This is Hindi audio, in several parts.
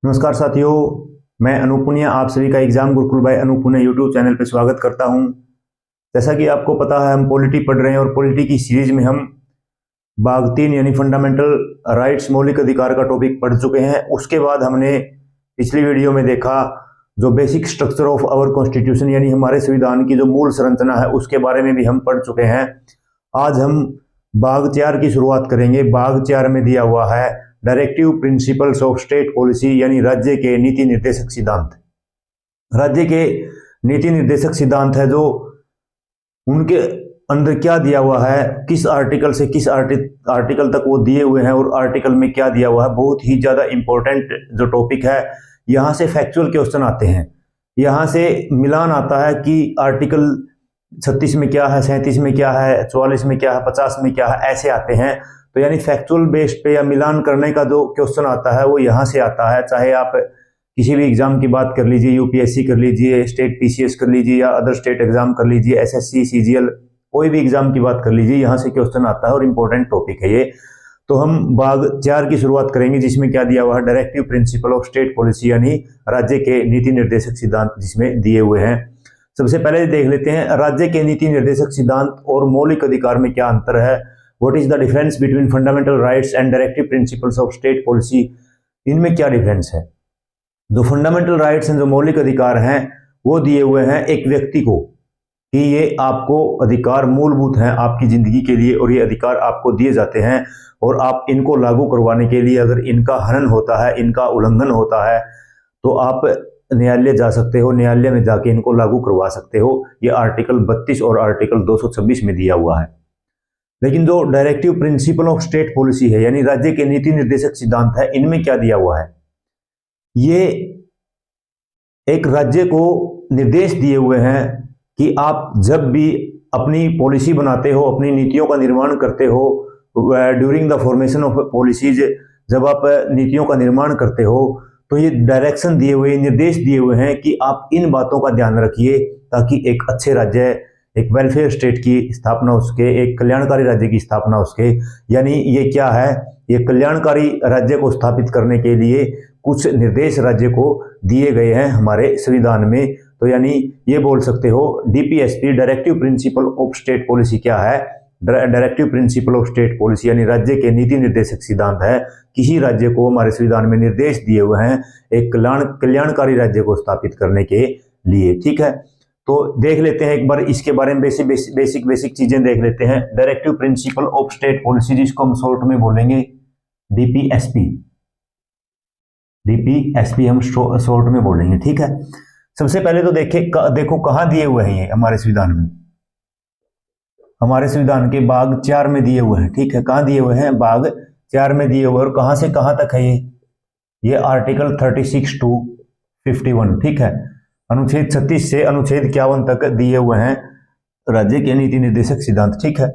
नमस्कार साथियों, मैं अनूप पुनिया आप सभी का exam Gurukul by Anoop Puniya YouTube channel पर स्वागत करता हूं। जैसा कि आपको पता है, हम पॉलिटी पढ़ रहे हैं और पॉलिटी की सीरीज में हम भाग 3 यानी फंडामेंटल राइट्स मौलिक अधिकार का टॉपिक पढ़ चुके हैं। उसके बाद हमने पिछली वीडियो में देखा जो basic structure of our constitution यानी हमारे संविधान की जो मूल संरचना है उसके बारे में भी हम पढ़ चुके हैं। आज हम भाग 4 की शुरुआत करेंगे। भाग 4 में दिया हुआ है directive principles of state policy यानी राज्य के नीति निर्देशक सिद्धांत। राज्य के नीति निर्देशक सिद्धांत है जो उनके अंदर क्या दिया हुआ है, किस आर्टिकल से किस आर्टिकल तक वो दिए हुए हैं और आर्टिकल में क्या दिया हुआ है। बहुत ही ज्यादा इंपॉर्टेंट जो टॉपिक है, यहां से फैक्चुअल क्वेश्चन आते हैं। यहां से मिलान आता है कि आर्टिकल 36 में क्या है, 37 में क्या है, 44 में क्या है, 50 में क्या है, ऐसे आते हैं। तो यानी फैक्चुअल बेस पे या मिलान करने का जो क्वेश्चन आता है वो यहाँ से आता है। चाहे आप किसी भी एग्जाम की बात कर लीजिए, यूपीएससी कर लीजिए, स्टेट पीसीएस कर लीजिए या अदर स्टेट एग्जाम कर लीजिए, एसएससी सीजीएल, कोई भी एग्जाम की बात कर लीजिए, यहाँ से क्वेश्चन आता है और इंपॉर्टेंट टॉपिक है ये। तो हम भाग 4 की शुरुआत करेंगे जिसमें क्या दिया हुआ है, directive principle of state policy यानी राज्य के नीति निर्देशक सिद्धांत जिसमें दिए हुए हैं। सबसे पहले देख लेते हैं राज्य के नीति निर्देशक सिद्धांत और मौलिक अधिकार में क्या अंतर है। What is the difference between fundamental rights and directive principles of state policy, इनमें क्या डिफरेंस है। जो फंडामेंटल राइट्स हैं, जो मौलिक अधिकार हैं, वो दिए हुए हैं एक व्यक्ति को कि ये आपको अधिकार मूलभूत हैं आपकी जिंदगी के लिए और ये अधिकार आपको दिए जाते हैं और आप इनको लागू करवाने के लिए अगर इनका हनन होता है, इनका उल्लंघन होता है, तो आप न्यायालय जा सकते हो, न्यायालय में जाके इनको लागू करवा सकते हो। ये आर्टिकल 32 और आर्टिकल 226 में दिया हुआ है। लेकिन जो directive principle of state policy है यानी राज्य के नीति निर्देशक सिद्धांत है, इनमें क्या दिया हुआ है, ये एक राज्य को निर्देश दिए हुए हैं कि आप जब भी अपनी पॉलिसी बनाते हो, अपनी नीतियों का निर्माण करते हो, during the formation of policies, जब आप नीतियों का निर्माण करते हो तो ये डायरेक्शन दिए हुए, निर्देश दिए हुए हैं कि आप इन बातों का ध्यान रखिए ताकि एक अच्छे राज्य, एक वेलफेयर स्टेट की स्थापना हो सके, एक कल्याणकारी राज्य की स्थापना हो सके। यानी ये क्या है, ये कल्याणकारी राज्य को स्थापित करने के लिए कुछ निर्देश राज्य को दिए गए हैं हमारे संविधान में। तो यानी ये बोल सकते हो DPSP, directive principle of state policy क्या है, directive principle of state policy यानी राज्य के नीति निर्देशक सिद्धांत है। किसी राज्य को हमारे संविधान में निर्देश दिए हुए हैं एक कल्याणकारी राज्य को स्थापित करने के लिए। ठीक है, तो देख लेते हैं एक बार इसके बारे में बेसिक चीजें देख लेते हैं। Directive principle of state policy जिसको हम शॉर्ट में बोलेंगे डीपीएसपी, डीपीएसपी हम शॉर्ट में बोलेंगे। ठीक है, सबसे पहले तो देखो कहां दिए हुए हैं ये हमारे संविधान में। हमारे संविधान के भाग 4 में दिए हुए हैं। ठीक है, कहां दिए हुए हैं, भाग 4 में दिए हुए, और कहां से कहां तक है ये आर्टिकल 36 टू 51। ठीक है, अनुच्छेद 36 से अनुच्छेद 51 तक दिए हुए हैं राज्य के नीति निर्देशक सिद्धांत। ठीक है,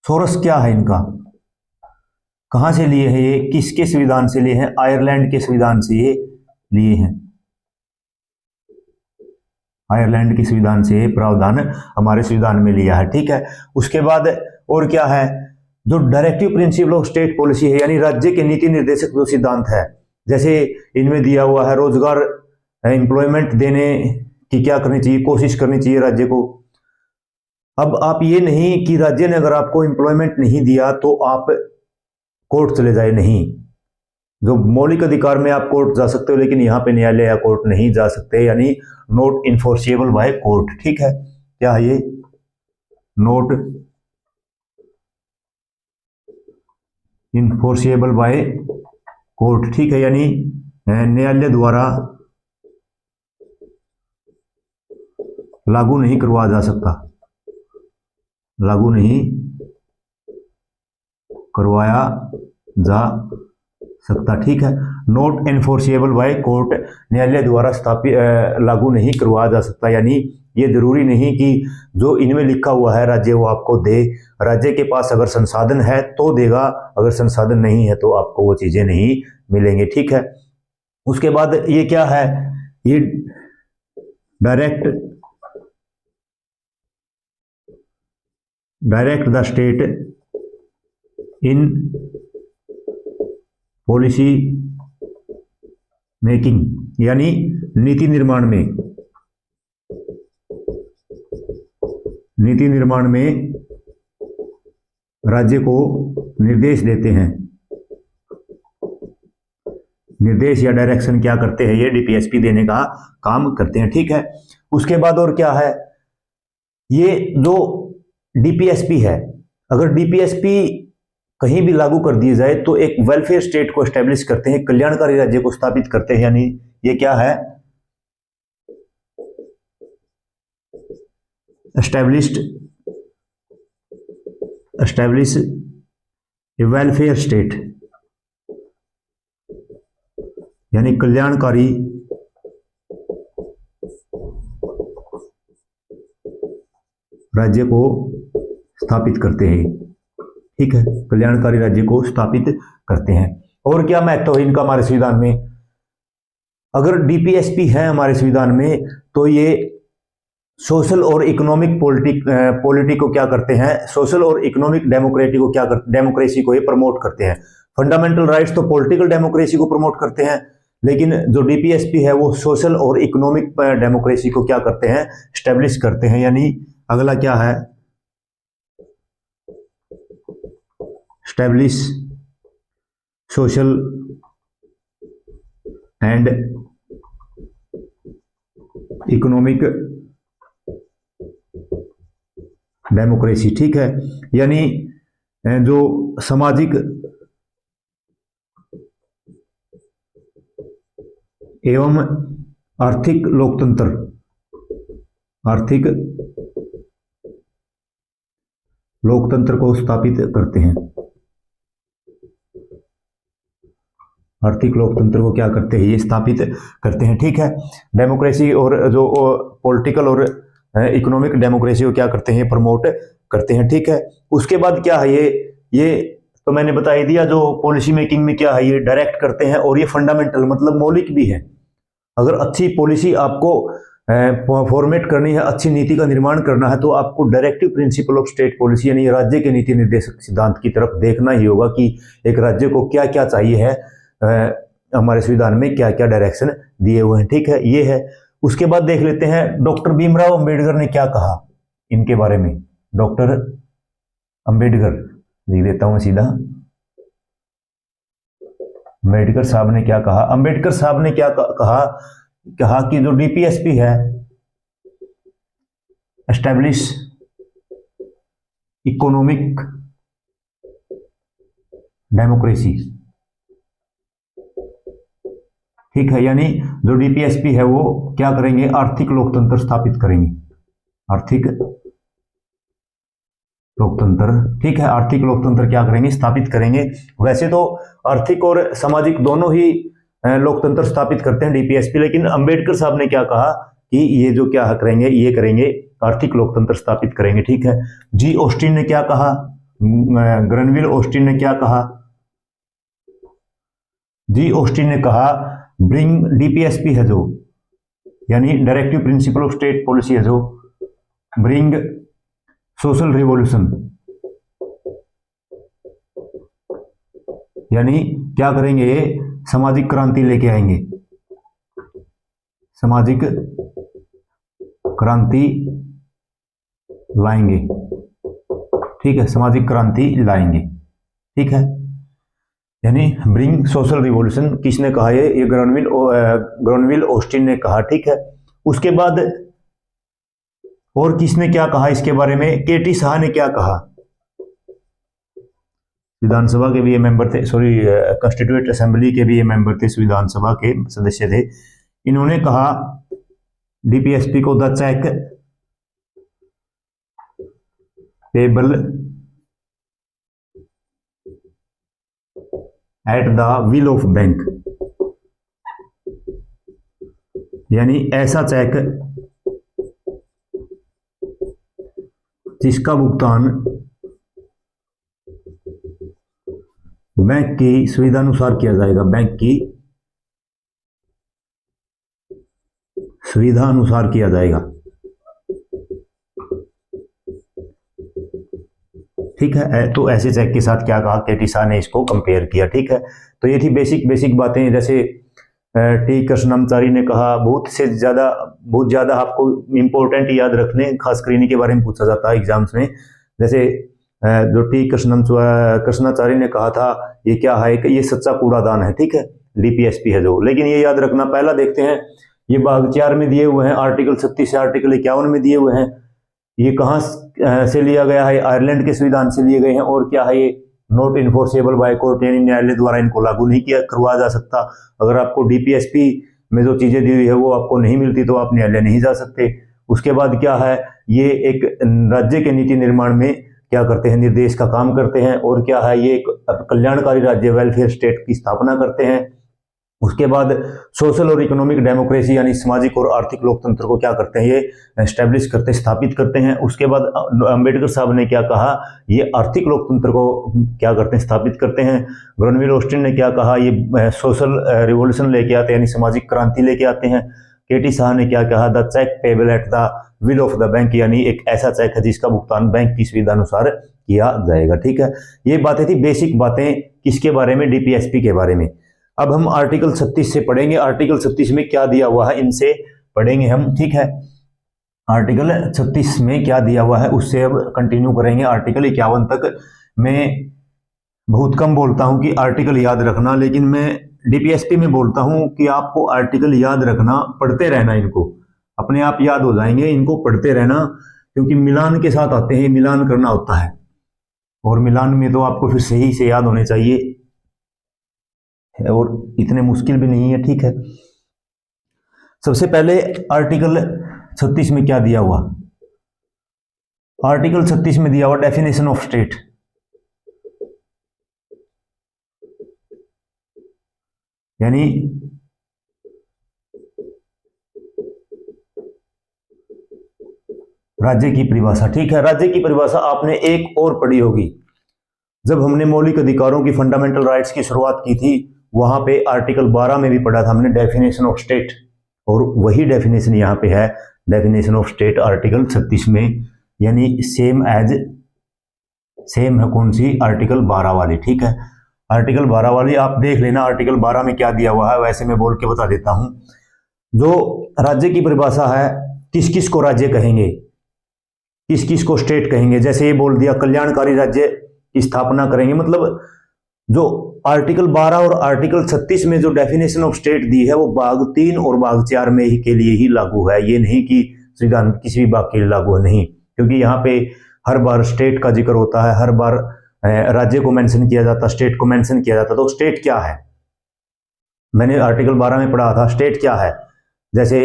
सोरस क्या है इनका, कहां से लिए हैं ये, किसके संविधान से लिए हैं, आयरलैंड के संविधान से ये लिए हैं। आयरलैंड के संविधान से प्रावधान हमारे संविधान में लिया है। ठीक है, उसके बाद और क्या है, जो directive principle of state policy है यानी राज्य के नीति निर्देशक जो सिद्धांत है, जैसे इनमें दिया हुआ है रोजगार, एम्प्लॉयमेंट देने की क्या करनी चाहिए, कोशिश करनी चाहिए राज्य को। अब आप ये नहीं कि राज्य ने अगर आपको एम्प्लॉयमेंट नहीं दिया तो आप कोर्ट चले जाए, नहीं। जो मौलिक अधिकार में आप कोर्ट जा सकते हो लेकिन यहाँ पे न्यायालय या कोर्ट नहीं जा सकते, यानी नॉट इन्फोर्सिएबल बाय कोर्ट। ठीक है, क्या है ये, नॉट इन्फोर्सिएबल बाय कोर्ट। ठीक है, यानी न्यायालय द्वारा लागू नहीं करवाया जा सकता, लागू नहीं करवाया जा सकता। ठीक है, नॉट एनफोर्सिएबल बाय कोर्ट, न्यायालय द्वारा स्थापित लागू नहीं करवाया जा सकता। यानी ये जरूरी नहीं कि जो इनमें लिखा हुआ है राज्य वो आपको दे। राज्य के पास अगर संसाधन है तो देगा, अगर संसाधन नहीं है तो आपको वो चीजें नहीं मिलेंगे। ठीक है, उसके बाद ये क्या है, ये direct the state in policy making यानी नीति निर्माण में, नीति निर्माण में राज्य को निर्देश देते हैं, निर्देश या डायरेक्शन क्या करते हैं, ये डीपीएसपी देने का काम करते हैं। ठीक है, उसके बाद और क्या है, ये जो डीपीएसपी है, अगर डीपीएसपी कहीं भी लागू कर दी जाए तो एक वेलफेयर स्टेट को एस्टेब्लिश करते हैं, कल्याणकारी राज्य को स्थापित करते हैं। यानी ये क्या है, एस्टैब्लिश ए वेलफेयर स्टेट, यानी कल्याणकारी राज्य को स्थापित करते हैं। ठीक है, कल्याणकारी राज्य को स्थापित करते हैं। और क्या महत्व है इनका हमारे संविधान में, अगर डीपीएसपी है हमारे संविधान में तो ये सोशल और इकोनॉमिक पॉलिटिक को क्या करते हैं, सोशल और इकोनॉमिक डेमोक्रेसी को ये प्रमोट करते हैं। फंडामेंटल राइट्स तो पॉलिटिकल डेमोक्रेसी को प्रमोट करते हैं, लेकिन जो डीपीएसपी है वो सोशल और इकोनॉमिक डेमोक्रेसी को क्या करते हैं, स्टैब्लिश करते हैं। यानी अगला क्या है, establish social and economic democracy. ठीक है, यानी जो सामाजिक एवं आर्थिक लोकतंत्र, आर्थिक लोकतंत्र को स्थापित करते हैं, आर्थिक लोकतंत्र को क्या करते हैं, ये स्थापित करते हैं। ठीक है, डेमोक्रेसी और जो पॉलिटिकल और इकोनॉमिक डेमोक्रेसी को क्या करते हैं, प्रमोट करते हैं। ठीक है, उसके बाद क्या है, ये तो मैंने बता ही दिया, जो पॉलिसी मेकिंग में क्या है, ये डायरेक्ट करते हैं और ये फंडामेंटल मतलब मौलिक भी है। अगर अच्छी पॉलिसी आपको फॉर्मेट करनी है, अच्छी नीति का निर्माण करना है, तो आपको directive principle of state policy यानी राज्य के नीति निर्देशक सिद्धांत की तरफ देखना ही होगा कि एक राज्य को क्या क्या चाहिए है, हमारे संविधान में क्या क्या डायरेक्शन दिए हुए हैं। ठीक है, ये है। उसके बाद देख लेते हैं डॉक्टर भीमराव अंबेडकर ने क्या कहा इनके बारे में। डॉक्टर अंबेडकर, लिख देता हूं सीधा, अंबेडकर साहब ने क्या कहा। अंबेडकर साहब ने क्या कहा कि जो डीपीएसपी है, एस्टैब्लिश इकोनॉमिक डेमोक्रेसी। ठीक है, यानी जो डीपीएसपी है वो क्या करेंगे, आर्थिक लोकतंत्र स्थापित करेंगे, आर्थिक लोकतंत्र। ठीक है, आर्थिक लोकतंत्र क्या करेंगे, स्थापित करेंगे। वैसे तो आर्थिक और सामाजिक दोनों ही लोकतंत्र स्थापित करते हैं डीपीएसपी, लेकिन अंबेडकर साहब ने क्या कहा कि ये जो क्या करेंगे, ये करेंगे आर्थिक लोकतंत्र स्थापित करेंगे। ठीक है, जी ऑस्टिन ने क्या कहा, ग्रनविल ऑस्टिन ने क्या कहा, जी ऑस्टिन ने कहा ब्रिंग डीपीएसपी है जो, यानी directive principle of state policy है जो, ब्रिंग सोशल रिवॉल्यूशन, यानी क्या करेंगे, ये सामाजिक क्रांति लेके आएंगे, सामाजिक क्रांति लाएंगे। ठीक है, सामाजिक क्रांति लाएंगे। ठीक है, यानी ब्रिंग सोशल रिवॉल्यूशन किसने कहा, ये ग्रनविल ऑस्टिन ने कहा। ठीक है, उसके बाद और किसने क्या कहा इसके बारे में, केटी शाह ने क्या कहा, विधानसभा के भी ये मेंबर थे, सॉरी कॉन्स्टिट्यूएंट असेंबली के भी ये मेंबर थे, संविधान सभा के सदस्य थे। इन्होंने कहा डीपीएसपी को the cheque payable at the will of bank, यानी ऐसा चेक जिसका भुगतान बैंक की सुविधा अनुसार किया जाएगा, बैंक की सुविधा अनुसार किया जाएगा। ठीक है, तो ऐसे चेक के साथ क्या कहा, केटी शाह ने इसको कंपेयर किया। ठीक है, तो ये थी बेसिक बातें, जैसे टी कृष्णमाचारी ने कहा। बहुत ज़्यादा आपको इम्पोर्टेंट याद रखने, खासकर इन्हीं के बारे में पूछा जाता है एग्जाम्स में। जैसे जो टी कृष्णाचार्य ने कहा था, ये क्या है कि ये सच्चा कूड़ादान है, ठीक है, डीपीएसपी है जो। लेकिन ये याद रखना, पहला देखते हैं, ये भाग 4 में दिए हुए हैं, आर्टिकल 36 से आर्टिकल 51 में दिए हुए हैं। ये कहाँ से लिया गया है? आयरलैंड के संविधान से लिए गए हैं। और क्या है ये? नॉट इन्फोर्सेबल बाय कोर्ट, यानी न्यायालय द्वारा इनको लागू नहीं करवाया जा सकता। अगर आपको डीपीएसपी में जो चीजें दी हुई है वो आपको नहीं मिलती तो आप न्यायालय नहीं जा सकते। उसके बाद क्या है, ये एक राज्य के नीति निर्माण में क्या करते हैं, निर्देश का काम करते हैं। और क्या है, ये एक कल्याणकारी राज्य, वेलफेयर स्टेट की स्थापना करते हैं। उसके बाद सोशल और इकोनॉमिक डेमोक्रेसी, यानी सामाजिक और आर्थिक लोकतंत्र को क्या करते हैं, ये एस्टेब्लिश करते, स्थापित करते हैं। उसके बाद अंबेडकर साहब ने क्या कहा, ये आर्थिक लोकतंत्र को क्या करते हैं, स्थापित करते हैं। ग्रेनविल ऑस्टिन ने क्या कहा, ये सोशल रिवॉल्यूशन लेके आते हैं, यानी सामाजिक क्रांति लेके आते हैं। केटी शाह ने क्या कहा, the cheque payable at the will of the bank, यानी एक ऐसा चेक है जिसका भुगतान बैंक की सुविधा अनुसार किया जाएगा, ठीक है। ये बातें थी, बेसिक बातें किसके बारे में, डीपीएसपी के बारे में। अब हम आर्टिकल 36 से पढ़ेंगे। आर्टिकल 36 में क्या दिया हुआ है, इनसे पढ़ेंगे हम, ठीक है। आर्टिकल 36 में क्या दिया हुआ है उससे अब कंटिन्यू करेंगे आर्टिकल 51 तक। मैं बहुत कम बोलता हूं कि आर्टिकल याद रखना, लेकिन मैं डीपीएसपी में बोलता हूं कि आपको आर्टिकल याद रखना, पढ़ते रहना, इनको अपने आप याद हो जाएंगे, इनको पढ़ते रहना, क्योंकि मिलान के साथ आते हैं, मिलान करना होता है। और मिलान में तो आपको फिर सही से याद होने चाहिए, और इतने मुश्किल भी नहीं है, ठीक है। सबसे पहले आर्टिकल 36 में क्या दिया हुआ, आर्टिकल 36 में दिया हुआ डेफिनेशन ऑफ स्टेट। यानी राज्य की परिभाषा, ठीक है। राज्य की परिभाषा आपने एक और पढ़ी होगी, जब हमने मौलिक अधिकारों की, फंडामेंटल राइट्स की शुरुआत की थी, वहां पे आर्टिकल 12 में भी पढ़ा था हमने डेफिनेशन ऑफ स्टेट, और वही डेफिनेशन यहाँ पे है, डेफिनेशन ऑफ स्टेट आर्टिकल 36 में, यानी सेम है। कौन सी? आर्टिकल 12 वाली, ठीक है। आर्टिकल 12 वाली आप देख लेना, आर्टिकल 12 में क्या दिया हुआ है, वैसे मैं बोल के बता देता हूं। जो राज्य की परिभाषा है, किस किस को राज्य कहेंगे, किस किस को स्टेट कहेंगे। जैसे ये बोल दिया, कल्याणकारी राज्य की स्थापना करेंगे, मतलब जो आर्टिकल 12 और आर्टिकल 36 में जो डेफिनेशन ऑफ स्टेट दी है वो भाग 3 और भाग 4 में ही के लिए ही लागू है। ये नहीं कि संविधान किसी भी भाग के लिए लागू है, नहीं, क्योंकि यहाँ पे हर बार स्टेट का जिक्र होता है, हर बार राज्य को मेंशन किया जाता, स्टेट को मेंशन किया जाता। तो स्टेट क्या है, मैंने आर्टिकल 12 में पढ़ा था, स्टेट क्या है। जैसे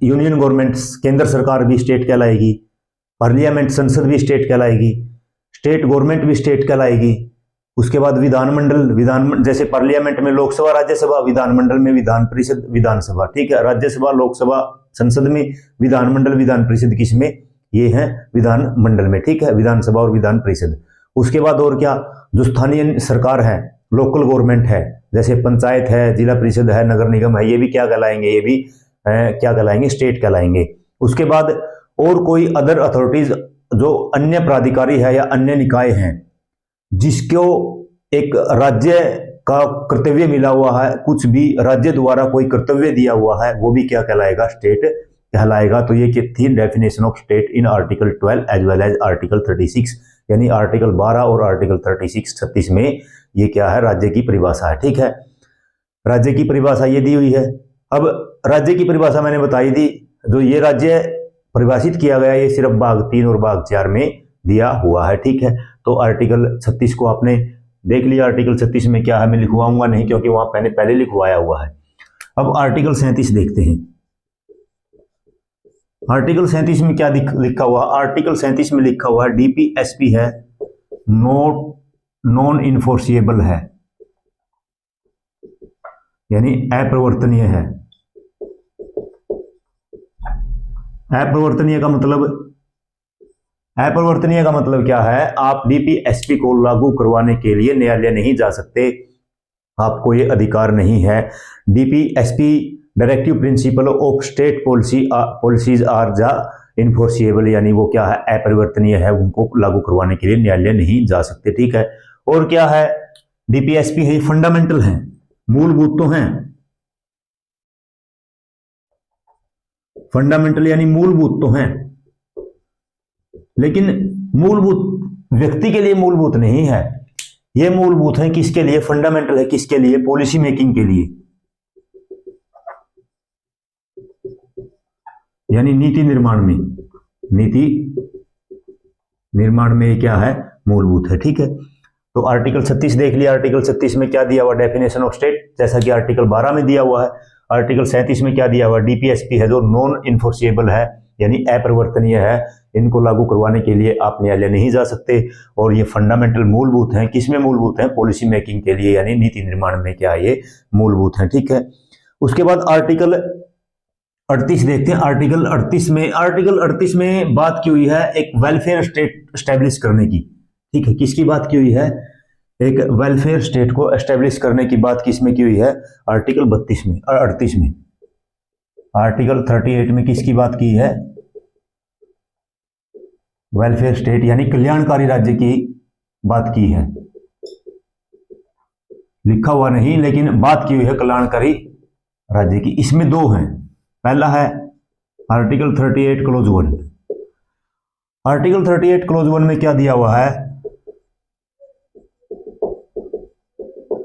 यूनियन गवर्नमेंट, केंद्र सरकार भी स्टेट कहलाएगी, पार्लियामेंट, संसद भी स्टेट कहलाएगी, स्टेट गवर्नमेंट भी स्टेट कहलाएगी। उसके बाद विधानमंडल, जैसे पार्लियामेंट में लोकसभा, राज्यसभा, विधानमंडल में विधान परिषद, विधानसभा, ठीक है। राज्यसभा, लोकसभा, संसद में विधानमंडल, विधान परिषद किसमें, ये है विधानमंडल में, ठीक है, विधानसभा और विधान परिषद। उसके बाद और क्या, जो स्थानीय सरकार है, लोकल गवर्नमेंट है, जैसे पंचायत है, जिला परिषद है, नगर निगम है, ये भी क्या कहलाएंगे, ये भी क्या कहलाएंगे, स्टेट कहलाएंगे। उसके बाद और कोई अदर अथॉरिटीज, जो अन्य प्राधिकारी है या अन्य निकाय हैं, जिसको एक राज्य का कर्तव्य मिला हुआ है, कुछ भी राज्य द्वारा कोई कर्तव्य दिया हुआ है, वो भी क्या कहलाएगा, स्टेट कहलाएगा। तो ये थी definition of state in article 12 as well as article 36, यानी आर्टिकल 12 और आर्टिकल 36 में ये क्या है, राज्य की परिभाषा है, ठीक है। राज्य की परिभाषा ये दी हुई है। अब राज्य की परिभाषा मैंने बताई थी, जो ये राज्य परिभाषित किया गया, ये सिर्फ भाग 3 और भाग 4 में दिया हुआ है, ठीक है। तो आर्टिकल 36 को आपने देख लिया। आर्टिकल 36 में क्या है, मैं लिखवाऊंगा नहीं, क्योंकि वहां पहले लिखवाया हुआ है। अब आर्टिकल 37 देखते हैं। आर्टिकल 37 में क्या लिखा हुआ, आर्टिकल 37 में लिखा हुआ है, डीपीएसपी है, नॉन इन्फोर्सिएबल है, यानी अप्रवर्तनीय है। अप्रवर्तनीय का मतलब क्या है, आप डीपीएसपी को लागू करवाने के लिए न्यायालय नहीं जा सकते, आपको ये अधिकार नहीं है। DPSP directive principle of state policies are जा इन्फोर्सिएबल, यानी वो क्या है, अपरिवर्तनीय है, उनको लागू करवाने के लिए न्यायालय नहीं जा सकते, ठीक है। और क्या है, डीपीएसपी है, फंडामेंटल है, मूलभूत तो हैं, फंडामेंटल यानी मूलभूत तो हैं, लेकिन मूलभूत व्यक्ति के लिए मूलभूत नहीं है, ये मूलभूत है किसके लिए? फंडामेंटल है किसके लिए? पॉलिसी मेकिंग के लिए, यानी नीति निर्माण में। नीति निर्माण में क्या है? मूलभूत है। ठीक है, तो आर्टिकल 36 देख लिया। आर्टिकल 36 में क्या दिया हुआ? डेफिनेशन ऑफ स्टेट, जैसा कि आर्टिकल 12 में दिया हुआ है। आर्टिकल 37 में क्या दिया हुआ? डीपीएसपी है जो नॉन इन्फोर्सिएबल है, यानी अपरिवर्तनीय है, इनको लागू करवाने के लिए आप न्यायालय नहीं जा सकते। और ये फंडामेंटल मूलभूत हैं, किसमें मूलभूत हैं? पॉलिसी मेकिंग के लिए, यानी नीति निर्माण में क्या ये मूलभूत हैं। ठीक है, उसके बाद आर्टिकल 38 देखते हैं। आर्टिकल 38 में बात की हुई है एक वेलफेयर स्टेट एस्टेब्लिश करने की। ठीक है, किसकी बात की हुई है? एक वेलफेयर स्टेट को एस्टेब्लिश करने की बात किसमें की हुई है? आर्टिकल 38 में। आर्टिकल 38 में किसकी बात की है? वेलफेयर स्टेट यानी कल्याणकारी राज्य की बात की है। लिखा हुआ नहीं, लेकिन बात की हुई है कल्याणकारी राज्य की। इसमें दो हैं। पहला है आर्टिकल 38 क्लोज 1। आर्टिकल 38 क्लोज 1 में क्या दिया हुआ है?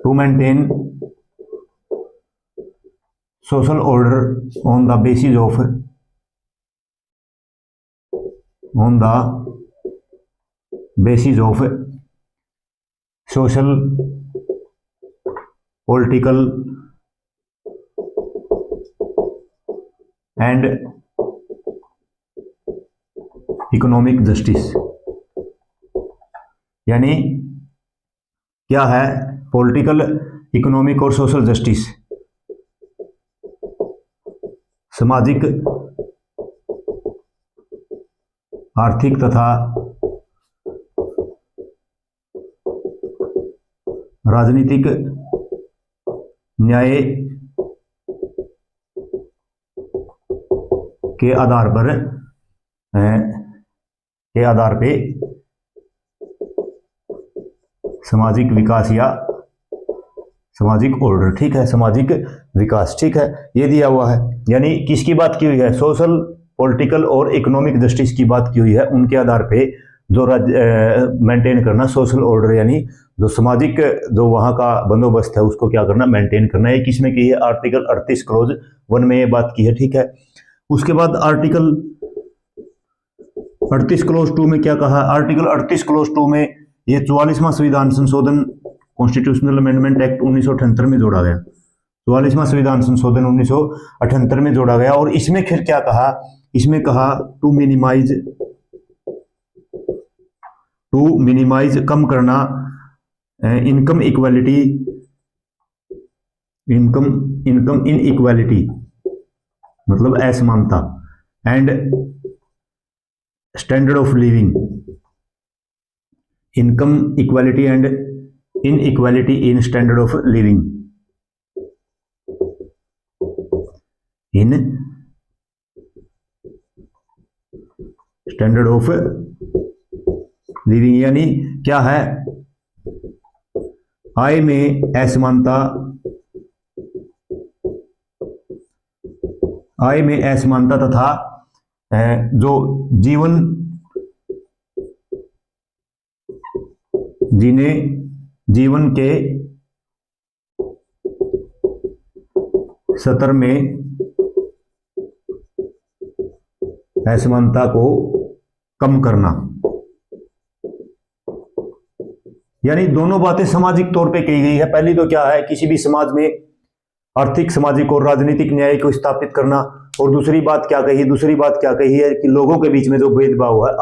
To maintain social order on the basis of social, political and economic justice. यानी क्या है? पॉलिटिकल, इकोनॉमिक और सोशल जस्टिस, सामाजिक, आर्थिक तथा राजनीतिक न्याय के आधार पे सामाजिक विकास या सामाजिक ऑर्डर। ठीक है, सामाजिक विकास। ठीक है, ये दिया हुआ है। यानी किसकी बात की हुई है? सोशल, पॉलिटिकल और इकोनॉमिक जस्टिस की बात की हुई है। उनके आधार पे जो मेंटेन करना सोशल ऑर्डर, यानी जो सामाजिक जो वहाँ का बंदोबस्त है उसको क्या करना? मेंटेन करना। ये किसमें की है? आर्टिकल 38 क्लोज 1 में ये बात की है। ठीक है, उसके बाद आर्टिकल 38 क्लोज 2 में क्या कहा? आर्टिकल 38 क्लोज 2 में ये 44वां संविधान संशोधन, कॉन्स्टिट्यूशनल अमेंडमेंट एक्ट 1978 में जोड़ा गया। 44वां संविधान संशोधन 1978 में जोड़ा गया। और इसमें फिर क्या कहा? इसमें कहा टू मिनिमाइज, कम करना इनकम इनइक्वालिटी, मतलब असमानता, and standard of living, income equality and inequality in standard of living, in standard of living. यानी क्या है? आय में असमानता, तथा जो जीवन के स्तर में असमानता को कम करना। यानी दोनों बातें सामाजिक तौर पे कही गई है। पहली तो क्या है? किसी भी समाज में आर्थिक, सामाजिक और राजनीतिक न्याय को स्थापित करना। और दूसरी बात क्या कही? दूसरी बात क्या कही है कि लोगों के बीच में जो भेदभाव है,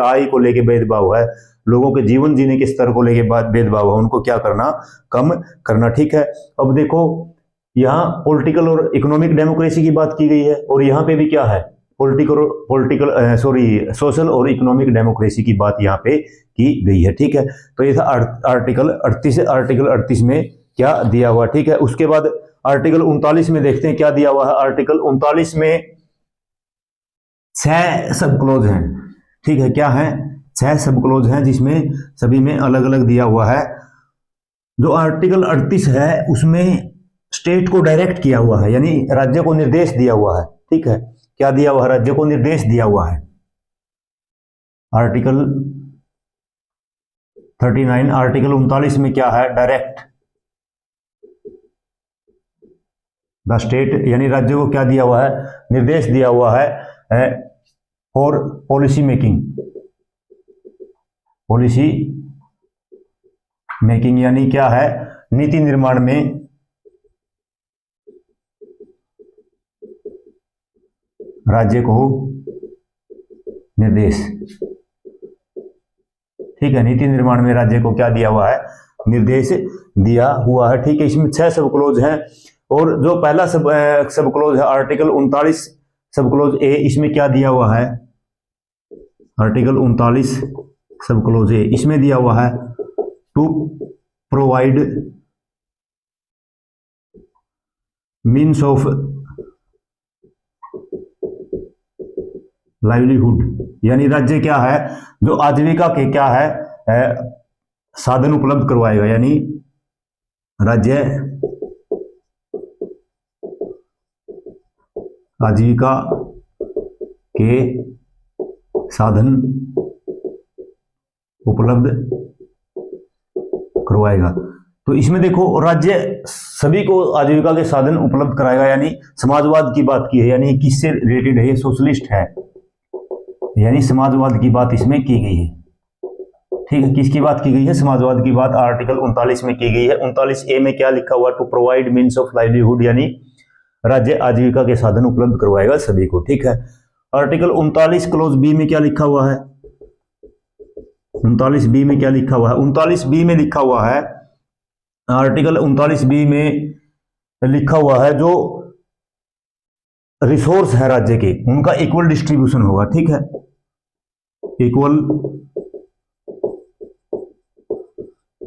आय को लेके भेदभाव है, लोगों के जीवन जीने के स्तर को लेके भेदभाव है, उनको क्या करना? कम करना। ठीक है, अब देखो यहाँ पॉलिटिकल और इकोनॉमिक डेमोक्रेसी की बात की गई है, और यहाँ पे भी क्या है? सोशल और इकोनॉमिक डेमोक्रेसी की बात यहाँ पे की गई है। ठीक है, तो ये था आर्टिकल 38। आर्टिकल 38 में क्या दिया हुआ? ठीक है, उसके बाद आर्टिकल 39 में देखते हैं क्या दिया हुआ है। आर्टिकल 39 में 6 सब क्लोज हैं। ठीक है, क्या है? 6 सब क्लोज हैं, जिसमें सभी में अलग अलग दिया हुआ है। जो आर्टिकल 38 है उसमें स्टेट को डायरेक्ट किया हुआ है, यानी राज्य को निर्देश दिया हुआ है। ठीक है, क्या दिया हुआ है, राज्य को निर्देश दिया हुआ है। आर्टिकल 39, आर्टिकल 39 में क्या है, डायरेक्ट द स्टेट, यानी राज्य को क्या दिया हुआ है, निर्देश दिया हुआ है for policy making, policy making यानी क्या है, नीति निर्माण में राज्य को निर्देश, ठीक है, नीति निर्माण में राज्य को क्या दिया हुआ है, निर्देश दिया हुआ है। ठीक है, इसमें 6 सब क्लोज हैं और जो पहला सब क्लोज है आर्टिकल 39 सब क्लोज ए, इसमें क्या दिया हुआ है, आर्टिकल 39 सब क्लोज ए, इसमें दिया हुआ है to provide means of livelihood, यानी राज्य क्या है, जो आजीविका के क्या है साधन उपलब्ध करवाएगा, यानी राज्य आजीविका के साधन उपलब्ध करवाएगा। तो इसमें देखो, राज्य सभी को आजीविका के साधन उपलब्ध कराएगा, यानी समाजवाद की बात की है, यानी किससे रिलेटेड है, ये सोशलिस्ट है, यानी समाजवाद की बात इसमें की गई है। ठीक है, किसकी बात की गई है, समाजवाद की बात आर्टिकल 39 में की गई है। 39A में क्या लिखा हुआ, to provide means of livelihood, यानी राज्य आजीविका के साधन उपलब्ध करवाएगा सभी को। ठीक है, आर्टिकल 39 क्लोज बी में क्या लिखा हुआ है, 39B में क्या लिखा हुआ है, 39B में लिखा हुआ है, आर्टिकल 39B में लिखा हुआ है जो रिसोर्स है राज्य के, उनका इक्वल डिस्ट्रीब्यूशन होगा। ठीक है, equal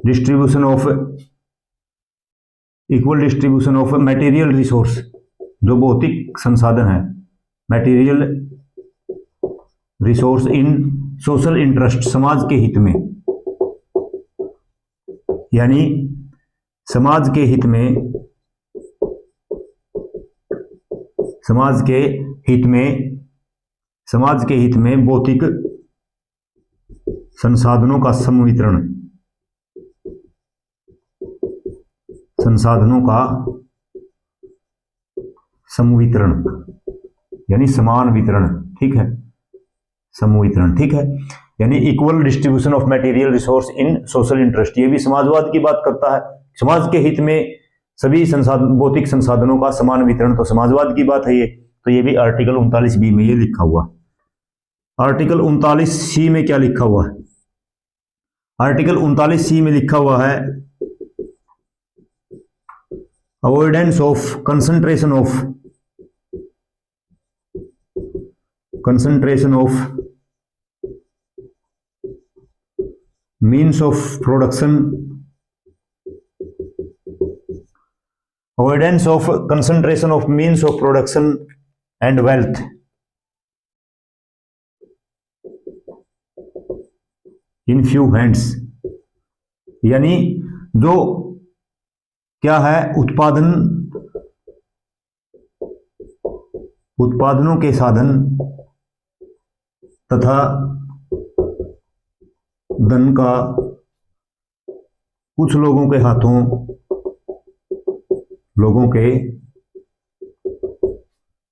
distribution of material resource, जो भौतिक संसाधन है, material resource in social interest, समाज के हित में, यानी समाज के हित में, समाज के हित में भौतिक संसाधनों का समवितरण, यानी समान वितरण। ठीक है, समवितरण। ठीक है, यानी equal distribution of material resource in social interest, ये भी समाजवाद की बात करता है, समाज के हित में सभी भौतिक संसाधनों का समान वितरण, तो समाजवाद की बात है ये। तो ये भी आर्टिकल 39B में ये लिखा हुआ। आर्टिकल 39C में क्या लिखा हुआ है, आर्टिकल 39C में लिखा हुआ है avoidance of concentration of means of production, avoidance of concentration of means of production and wealth in few hands, यानी जो क्या है, उत्पादनों के साधन तथा धन का कुछ लोगों के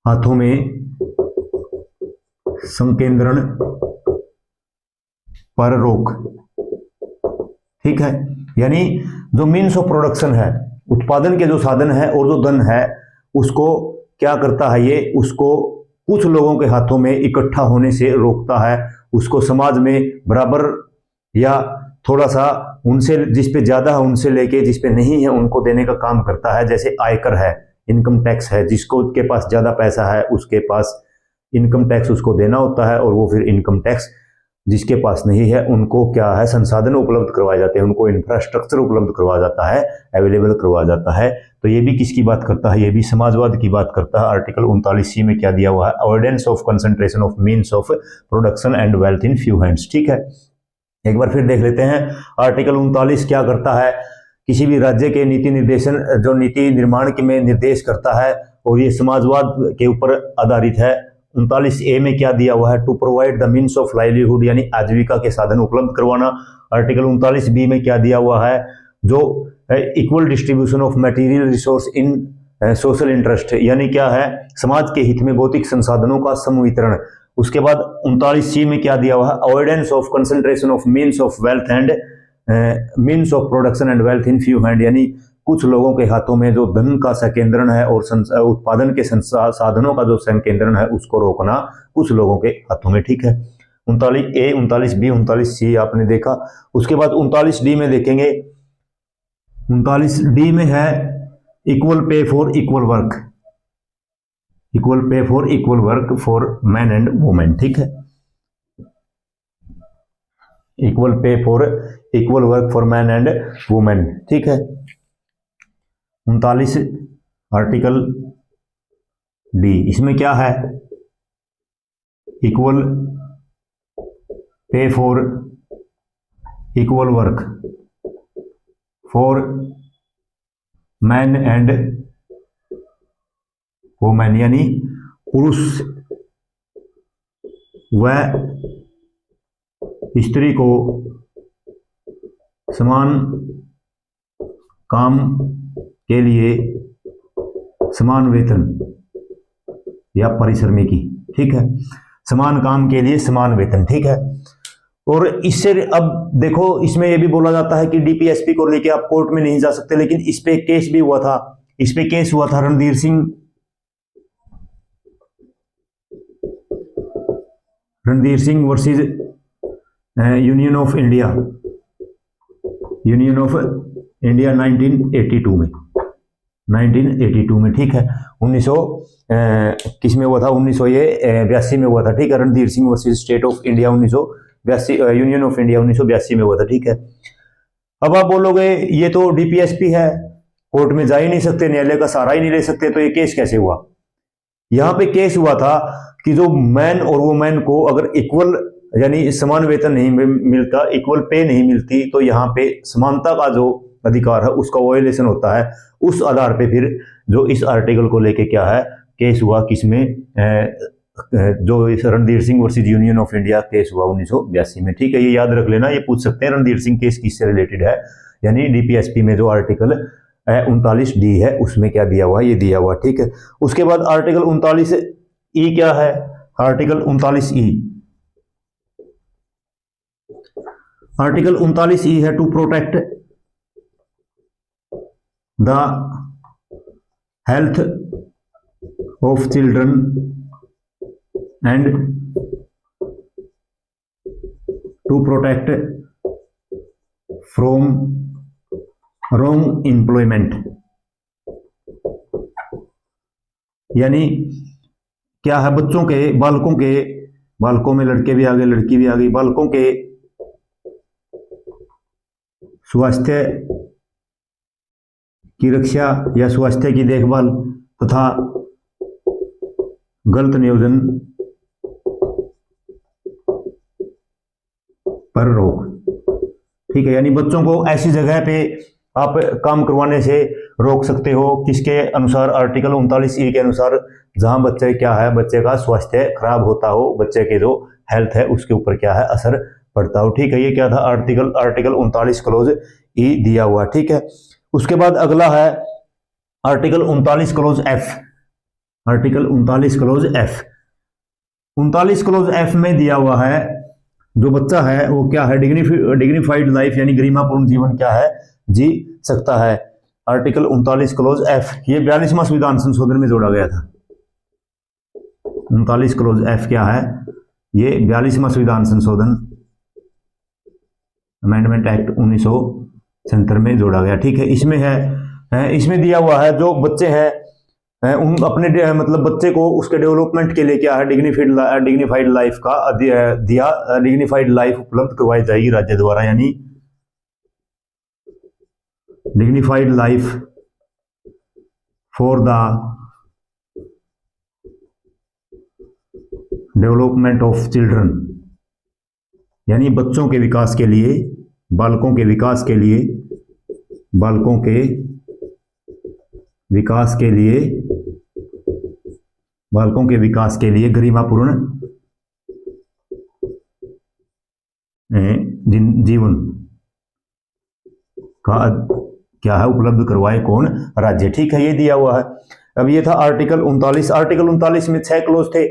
हाथों में संकेंद्रण पर रोक। ठीक है, यानी जो मीन्स ऑफ प्रोडक्शन है, उत्पादन के जो साधन है और जो धन है, उसको क्या करता है, ये उसको कुछ लोगों के हाथों में इकट्ठा होने से रोकता है, उसको समाज में बराबर या थोड़ा सा उनसे, जिस पे ज्यादा है उनसे लेके जिस पे नहीं है उनको देने का काम करता है। जैसे आयकर है, इनकम टैक्स है, जिसको के पास ज्यादा पैसा है उसके पास इनकम टैक्स उसको देना होता है, और वो फिर इनकम टैक्स जिसके पास नहीं है उनको क्या है, संसाधन उपलब्ध करवाए जाते हैं, उनको इंफ्रास्ट्रक्चर उपलब्ध करवाया जाता है, अवेलेबल करवाया जाता है। तो ये भी किसकी बात करता है, ये भी समाजवाद की बात करता है। आर्टिकल 39C में क्या दिया हुआ है, avoidance of concentration of means of production and wealth in few hands. ठीक है, एक बार फिर देख लेते हैं आर्टिकल 39 क्या करता है, किसी भी राज्य के नीति निर्देशन, जो नीति निर्माण के में निर्देश करता है, और ये समाजवाद के ऊपर आधारित है, 39A में क्या दिया हुआ है, to provide the means of livelihood यानी आजीविका के साधन उपलब्ध करवाना। आर्टिकल 39B में क्या दिया हुआ है, जो equal distribution of material resource in social interest यानी क्या है, समाज के हित में भौतिक संसाधनों का समवितरण। उसके बाद 39C में क्या दिया हुआ है, avoidance of concentration of means of wealth and means of production and wealth in few hand यानी कुछ लोगों के हाथों में जो धन का संकेंद्रण है और उत्पादन के साधनों का जो संकेंद्रण है उसको रोकना कुछ लोगों के हाथों में। ठीक है, 39A, 39B, 39C आपने देखा। उसके बाद 39D में देखेंगे, 39D में है equal pay for equal work, equal pay for equal work for man and women. ठीक है, equal pay for equal work for man and women. ठीक है, 39 आर्टिकल डी, इसमें क्या है, equal pay for equal work for man and women यानी पुरुष व स्त्री को समान काम के लिए समान वेतन या परिश्रमिकी। ठीक है, समान काम के लिए समान वेतन। ठीक है, और इससे अब देखो इसमें यह भी बोला जाता है कि डीपीएसपी को लेके आप कोर्ट में नहीं जा सकते, लेकिन इस पे केस भी हुआ था, इस पे केस हुआ था Randhir Singh versus union of India 1982 में, 1982 में। ठीक है, 1900 किस में हुआ था, 1982 में हुआ था। ठीक है, Randhir Singh versus state of India 1982, union of India 1982 में हुआ था। ठीक है, अब आप बोलोगे ये तो डीपीएसपी है, कोर्ट में जा ही नहीं सकते, न्यायालय का सहारा ही नहीं ले सकते, तो ये केस कैसे हुआ? यहां पे केस हुआ था कि जो मैन और वुमेन को अगर इक्वल यानी समान वेतन नहीं मिलता, इक्वल पे नहीं मिलती, तो यहाँ पे समानता का जो अधिकार है उसका वायलेशन होता है। उस आधार पे फिर जो इस आर्टिकल को लेके क्या है, केस हुआ, किसमें, जो इस Randhir Singh versus union of India case हुआ 1982 में। ठीक है, ये याद रख लेना, ये पूछ सकते हैं रणधीर सिंह केस किससे रिलेटेड है, यानी डीपीएसपी में जो आर्टिकल 39D है उसमें क्या दिया हुआ, ये दिया हुआ। ठीक है, उसके बाद आर्टिकल 39E क्या है, आर्टिकल 39E, आर्टिकल 39E है to protect the health of children and to protect from wrong employment यानी क्या है, बच्चों के, बालकों में लड़के भी आ गए, लड़की भी आ गई, बालकों के स्वास्थ्य की रक्षा या स्वास्थ्य की देखभाल तथा गलत नियोजन पर रोक। ठीक है, यानी बच्चों को ऐसी जगह पे आप काम करवाने से रोक सकते हो, किसके अनुसार, आर्टिकल 39E के अनुसार, जहां बच्चे क्या है, बच्चे का स्वास्थ्य खराब होता हो, बच्चे के जो हेल्थ है उसके ऊपर क्या है असर पड़ता हो। ठीक है, ये क्या था, आर्टिकल 39 क्लोज E दिया हुआ। ठीक है, उसके बाद अगला है article 39 close F, article 39 close F, 39 close F में दिया हुआ है जो बच्चा है वो क्या है, डिग्निफाइड लाइफ यानी गरिमापूर्ण जीवन क्या है, जी सकता है। आर्टिकल 39 क्लोज F, ये 42वां संविधान संशोधन में जोड़ा गया था। 39 क्लोज F क्या है, ये 42वां संविधान संशोधन अमेंडमेंट एक्ट 1977 में जोड़ा गया। ठीक है, इसमें है, इसमें दिया हुआ है जो बच्चे हैं उन अपने मतलब बच्चे को उसके डेवलपमेंट के लिए क्या है, डिग्निफाइड लाइफ का डिग्निफाइड लाइफ उपलब्ध करवाई जाएगी राज्य द्वारा, यानी dignified life for the development of children यानी बच्चों के विकास के लिए, बालकों के विकास के लिए, बालकों के विकास के लिए बालकों के विकास के लिए गरिमापूर्ण जीवन का क्या है उपलब्ध करवाए कौन? राज्य। ठीक है, ये दिया हुआ है। अब ये था आर्टिकल 39। आर्टिकल 39 में 6 क्लोज थे।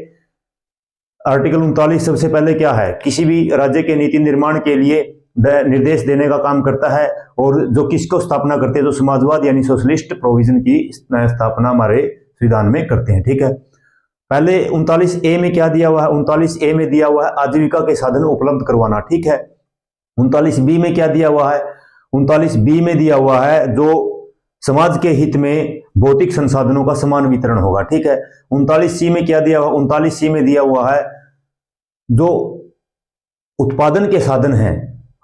आर्टिकल 39 सबसे पहले क्या है, किसी भी राज्य के नीति निर्माण के लिए निर्देश देने का काम करता है, और जो किसको स्थापना करते हैं, जो समाजवाद यानी सोशलिस्ट प्रोविजन की स्थापना हमारे संविधान में करते हैं। ठीक है, पहले 39A में क्या दिया हुआ है? 39A में दिया हुआ है आजीविका के साधन उपलब्ध करवाना। ठीक है, 39B में क्या दिया हुआ है? 39B में दिया हुआ है जो समाज के हित में भौतिक संसाधनों का समान वितरण होगा। ठीक है, 39C में क्या दिया हुआ? 39C में दिया हुआ है जो उत्पादन के साधन हैं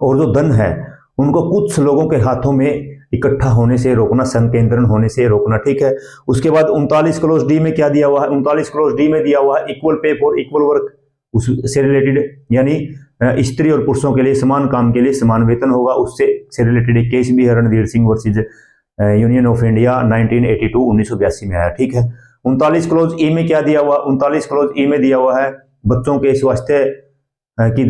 और जो धन है उनको कुछ लोगों के हाथों में इकट्ठा होने से रोकना, संकेंद्रण होने से रोकना। ठीक है, उसके बाद 39 क्लोज डी में क्या दिया हुआ है? 39 क्लोज डी में दिया हुआ है equal pay for equal work, उससे रिलेटेड यानी स्त्री और पुरुषों के लिए समान काम के लिए समान वेतन होगा। उससे से रिलेटेड एक केस भी है Randhir Singh versus union of India 1982 में आया। ठीक है, 39 क्लोज ई में क्या दिया हुआ? 39 क्लोज ई में दिया हुआ है बच्चों के स्वास्थ्य की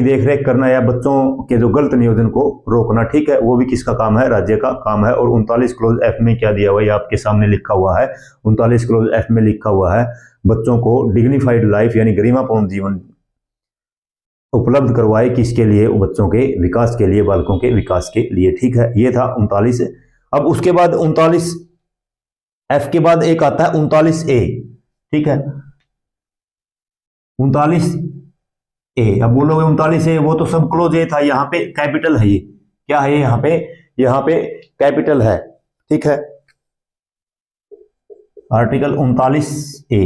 देखरेख करना या बच्चों के जो गलत नियोजन को रोकना। ठीक है, वो भी किसका काम है? राज्य का काम है। और 39 क्लोज एफ में क्या दिया हुआ है? ये आपके सामने लिखा हुआ है। 39 क्लोज एफ में लिखा हुआ है बच्चों को डिग्निफाइड लाइफ यानी गरिमापूर्ण जीवन उपलब्ध करवाए, किसके लिए? बच्चों के विकास के लिए, बालकों के विकास के लिए। ठीक है, ये था 39। अब उसके बाद 39F के बाद एक आता है 39A। ठीक है, 39A। अब बोलोगे 39A वो तो सब क्लोज ए था, यहाँ पे कैपिटल है। ये क्या है? यहाँ पे कैपिटल है। ठीक है, आर्टिकल 39A।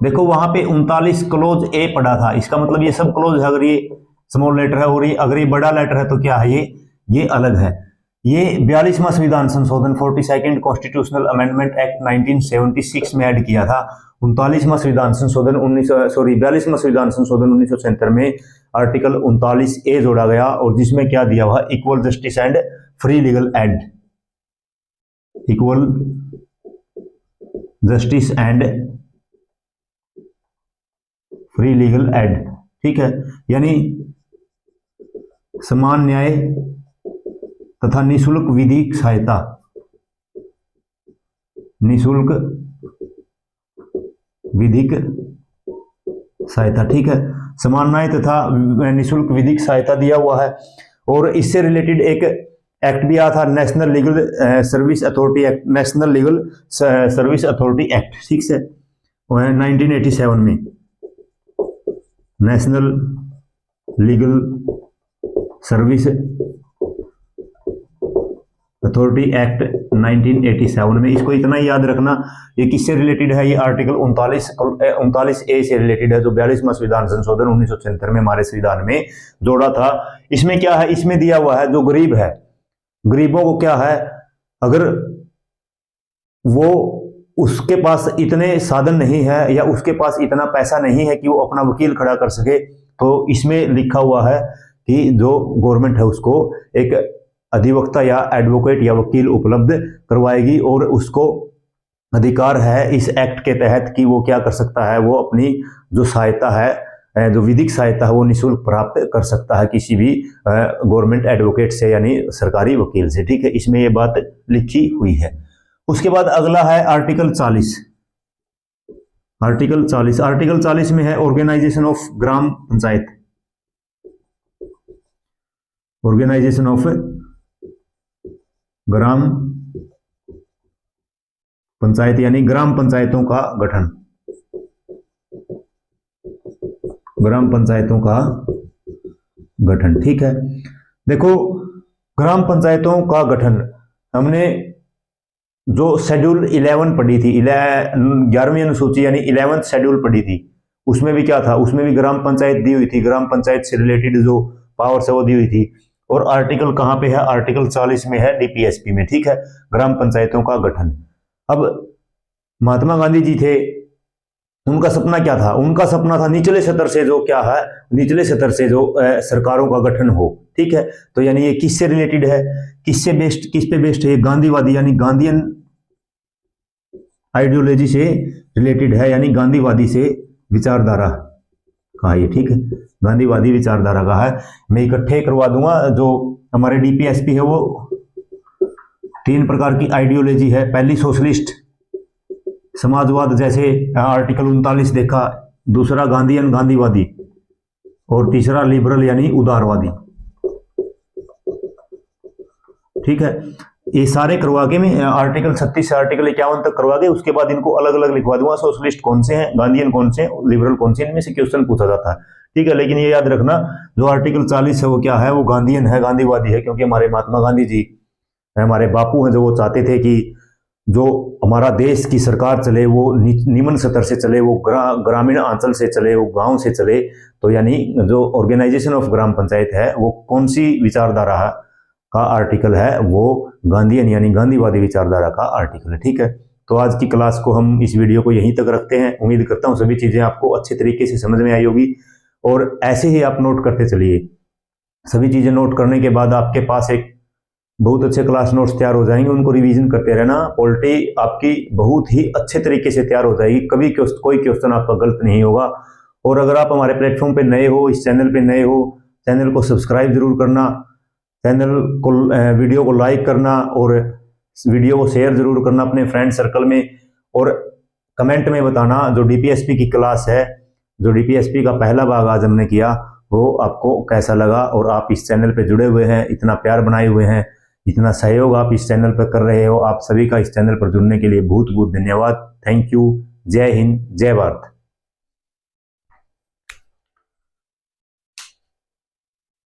देखो वहां पे 39 क्लोज ए पड़ा था, इसका मतलब ये सब क्लोज है। अगर ये स्मॉल लेटर है और ये अगर ये बड़ा लेटर है तो क्या है? ये अलग है। ये 42वां संविधान संशोधन 42nd कॉन्स्टिट्यूशनल अमेंडमेंट एक्ट 1976 में ऐड किया था। 39वां संविधान संशोधन 42वां संविधान संशोधन 1976 में आर्टिकल 39A जोड़ा गया, और जिसमें क्या दिया हुआ? Equal justice and free legal aid, equal justice and free legal aid. ठीक है, यानी समान न्याय तथा निशुल्क विधिक सहायता, निशुल्क विधिक सहायता। ठीक है, समान न्याय तथा निशुल्क विधिक सहायता दिया हुआ है। और इससे रिलेटेड एक एक्ट भी आया था, national legal service authority act, national legal service authority act. ठीक है, वो है 1987 में national legal service authority act 1987 में। इसको इतना ही याद रखना, ये किससे रिलेटेड है? ये आर्टिकल 39A से रिलेटेड है, जो 42वां संविधान संशोधन 1976 में हमारे संविधान में जोड़ा था। इसमें क्या है? इसमें दिया हुआ है जो गरीब है, गरीबों को क्या है, अगर वो उसके पास इतने साधन नहीं है या उसके पास इतना पैसा नहीं है कि वो अपना वकील खड़ा कर सके, तो इसमें लिखा हुआ है कि जो गवर्नमेंट है उसको एक अधिवक्ता या एडवोकेट या वकील उपलब्ध करवाएगी, और उसको अधिकार है इस एक्ट के तहत कि वो क्या कर सकता है? वो अपनी जो सहायता है, जो विधिक सहायता है, वो निःशुल्क प्राप्त कर सकता है किसी भी गवर्नमेंट एडवोकेट से यानी सरकारी वकील से। ठीक है, इसमें ये बात लिखी हुई है। उसके बाद अगला है आर्टिकल 40। आर्टिकल 40, आर्टिकल 40 में है organisation of gram panchayat, organisation of gram panchayat यानी ग्राम पंचायतों का गठन, ग्राम पंचायतों का गठन। ठीक है, देखो ग्राम पंचायतों का गठन, हमने जो शेड्यूल 11 पढ़ी थी, 11वीं अनुसूची यानी 11th शेड्यूल पढ़ी थी, उसमें भी क्या था? उसमें भी ग्राम पंचायत दी हुई थी, ग्राम पंचायत से रिलेटेड जो पावर्स है वो दी हुई थी। और आर्टिकल कहां पे है? आर्टिकल 40 में है, डीपीएसपी में। ठीक है, ग्राम पंचायतों का गठन। अब महात्मा गांधी जी थे, उनका सपना क्या था? उनका सपना था निचले स्तर से जो क्या है, निचले स्तर से जो सरकारों का गठन हो। ठीक है, तो यानी ये किससे रिलेटेड है? किससे बेस्ड, किस पे बेस्ड है? गांधीवादी यानी गांधीयन आइडियोलॉजी से रिलेटेड है, यानी गांधीवादी से विचारधारा का है ये, ठीक है, गांधीवादी विचारधारा का है। मैं इकट्ठे करवा दूंगा। जो हमारे डीपीएसपी है वो 3 प्रकार की आइडियोलॉजी है। पहली सोशलिस्ट समाजवाद, जैसे आर्टिकल 39 देखा, दूसरा गांधीयन गांधीवादी, और तीसरा लिबरल यानी उदारवादी, ठीक है। ये सारे करवा के मैं आर्टिकल 36 से आर्टिकल 51 तक करवा के उसके बाद इनको अलग अलग लिखवा दूंगा। सोशलिस्ट कौन से हैं, गांधीयन कौन से हैं, लिबरल कौन से हैं, इनमें से क्वेश्चन पूछा जाता है, ठीक है। लेकिन ये याद रखना, जो आर्टिकल 40 है वो क्या है, वो गांधीयन है, गांधीवादी है, क्योंकि हमारे महात्मा गांधी जी, हमारे बापू हैं, जो वो चाहते थे कि जो हमारा देश की सरकार चले वो निम्न स्तर से चले, वो ग्रामीण अंचल से चले, वो गांव से चले। तो यानी जो ऑर्गेनाइजेशन ऑफ ग्राम पंचायत है वो कौन सी विचारधारा का आर्टिकल है, वो गांधीयन यानी गांधीवादी विचारधारा का आर्टिकल है, ठीक है। तो आज की क्लास को हम इस वीडियो को यहीं तक रखते हैं। उम्मीद करता हूँ सभी चीज़ें आपको अच्छे तरीके से समझ में आई होगी, और ऐसे ही आप नोट करते चलिए। सभी चीज़ें नोट करने के बाद आपके पास एक बहुत अच्छे क्लास नोट्स तैयार हो जाएंगे, उनको रिवीजन करते रहना। पॉलिटी आपकी बहुत ही अच्छे तरीके से तैयार हो जाएगी, कभी कोई क्वेश्चन आपका गलत नहीं होगा। और अगर आप हमारे प्लेटफॉर्म पे नए हो, इस चैनल पे नए हो, चैनल को सब्सक्राइब जरूर करना, चैनल को वीडियो को लाइक करना, और वीडियो को शेयर जरूर करना अपने फ्रेंड सर्कल में, और कमेंट में बताना जो डीपीएसपी की क्लास है, जो डीपीएसपी का पहला भाग आज हमने किया, वो आपको कैसा लगा। और आप इस चैनल पे जुड़े हुए हैं, इतना प्यार बनाए हुए हैं, इतना सहयोग आप इस चैनल पर कर रहे हो, आप सभी का इस चैनल पर जुड़ने के लिए बहुत बहुत धन्यवाद। Thank you. जय हिंद, जय भारत।